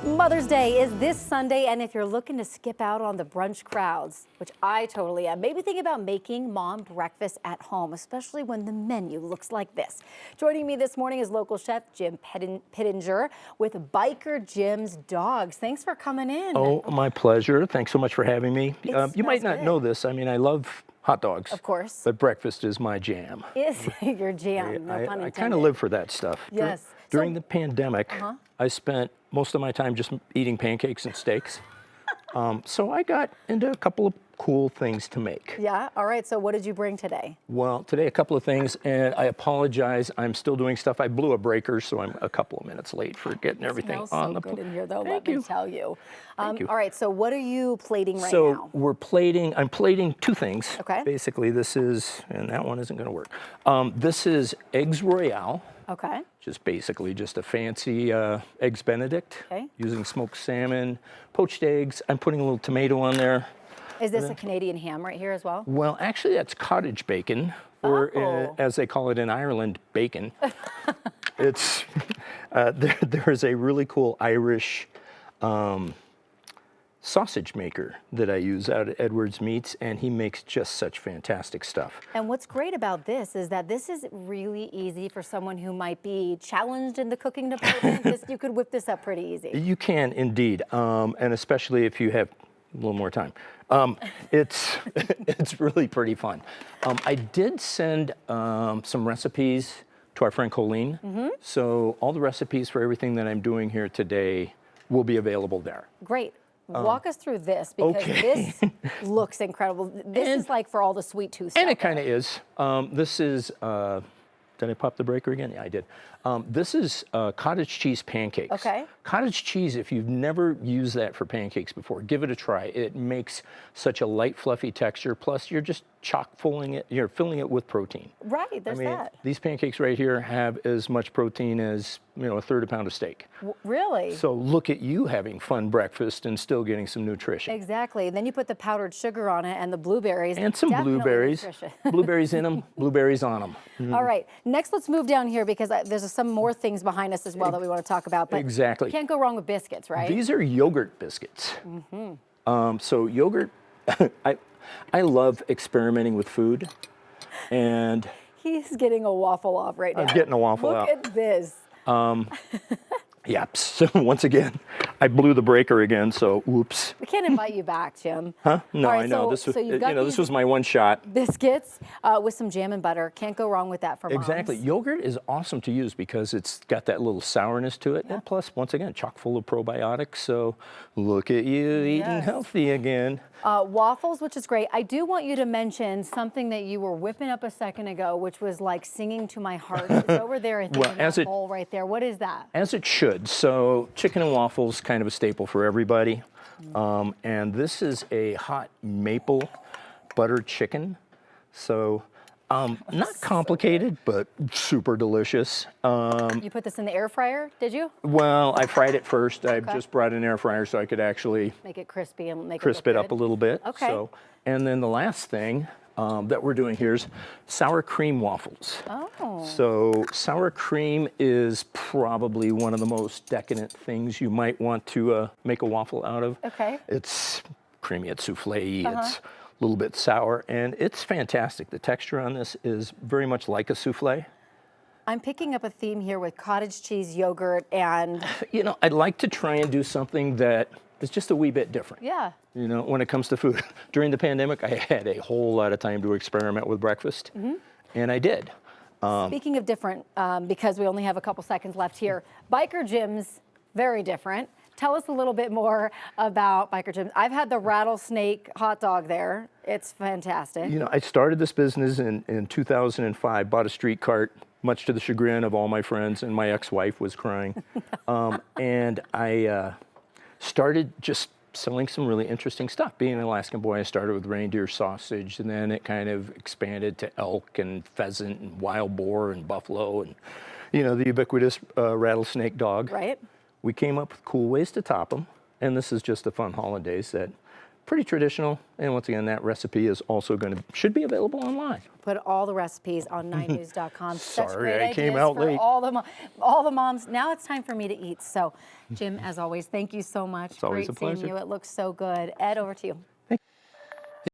Mother's Day is this Sunday, and if you're looking to skip out on the brunch crowds, which I totally am, maybe think about making mom breakfast at home, especially when the menu looks like this. Joining me this morning is local chef Jim Pittenger with Biker Jim's Dogs. Thanks for coming in. Oh, my pleasure. Thanks so much for having me. You might not good. know this. I mean, I love hot dogs. Of course. But breakfast is my jam. Is your jam, no pun intended. I kind of live for that stuff. Yes. During the pandemic, I spent most of my time just eating pancakes and steaks. So I got into a couple of cool things to make. Yeah, all right, so what did you bring today? Well, today a couple of things, and I apologize. I'm still doing stuff. I blew a breaker, so I'm a couple of minutes late for getting everything on the plate. Good in here, though, Thank let you. me tell you. Thank you. All right, so what are you plating right now? So I'm plating two things. Okay. Basically, this is, and that one isn't going to work. This is Eggs Royale. Okay. Which is basically just a fancy Eggs Benedict. Okay. Using smoked salmon, poached eggs. I'm putting a little tomato on there. Is this a Canadian ham right here as well? Well, actually, that's cottage bacon, or as they call it in Ireland, bacon. It's there is a really cool Irish sausage maker that I use out at Edwards Meats, and he makes just such fantastic stuff. And what's great about this is that this is really easy for someone who might be challenged in the cooking department. You could whip this up pretty easy. You can indeed, and especially if you have a little more time. It's really pretty fun. I did send some recipes to our friend Colleen, so all the recipes for everything that I'm doing here today will be available there. Great. Walk us through this, because this looks incredible. This is like for all the sweet tooth stuff. And it kind of is. This is, did I pop the breaker again? Yeah, I did. This is cottage cheese pancakes. Okay. Cottage cheese, if you've never used that for pancakes before, give it a try. It makes such a light, fluffy texture. Plus, you're just you're filling it with protein. Right, there's that. These pancakes right here have as much protein as, a third of a pound of steak. Really? So look at you having fun breakfast and still getting some nutrition. Exactly. And then you put the powdered sugar on it and the blueberries. And some blueberries. Blueberries in them, blueberries on them. All right. Next, let's move down here, because there's some more things behind us as well that we want to talk about. But exactly. You can't go wrong with biscuits, right? These are yogurt biscuits. So yogurt, I love experimenting with food, and he's getting a waffle off right now. I'm getting a waffle out. Look at this. Yeah, so once again, I blew the breaker again, so whoops. We can't invite you back, Jim. Huh? No, right, I know. This was, this was my one shot. Biscuits with some jam and butter. Can't go wrong with that for moms. Exactly. Yogurt is awesome to use because it's got that little sourness to it. Yeah. And plus, once again, chock full of probiotics. So look at you eating healthy again. Waffles, which is great. I do want you to mention something that you were whipping up a second ago, which was like singing to my heart. It's over there, I think, in that bowl right there. What is that? As it should. So chicken and waffles, kind of a staple for everybody. And this is a hot maple buttered chicken. So not complicated, but super delicious. You put this in the air fryer, did you? Well, I fried it first. I just brought an air fryer so I could actually make it crispy and make crisp it up a little bit. Okay. So, and then the last thing that we're doing here is sour cream waffles. Oh. So sour cream is probably one of the most decadent things you might want to make a waffle out of. Okay. It's creamy, it's souffle, it's a little bit sour, and it's fantastic. The texture on this is very much like a souffle. I'm picking up a theme here with cottage cheese, yogurt, and... I'd like to try and do something that is just a wee bit different. Yeah. When it comes to food. During the pandemic, I had a whole lot of time to experiment with breakfast, and I did. Speaking of different, because we only have a couple seconds left here, Biker Jim's, very different. Tell us a little bit more about Biker Jim's. I've had the rattlesnake hot dog there. It's fantastic. I started this business in 2005, bought a street cart, much to the chagrin of all my friends, and my ex-wife was crying. And I started just selling some really interesting stuff. Being an Alaskan boy, I started with reindeer sausage, and then it kind of expanded to elk and pheasant and wild boar and buffalo and, the ubiquitous rattlesnake dog. Right. We came up with cool ways to top them, and this is just the fun holidays that pretty traditional. And once again, that recipe is also should be available online. Put all the recipes on 9news.com. Such Sorry, great I came ideas out for late. all the moms. Now it's time for me to eat. So, Jim, as always, thank you so much. It's always Great a pleasure. seeing you. It looks so good. Ed, over to you.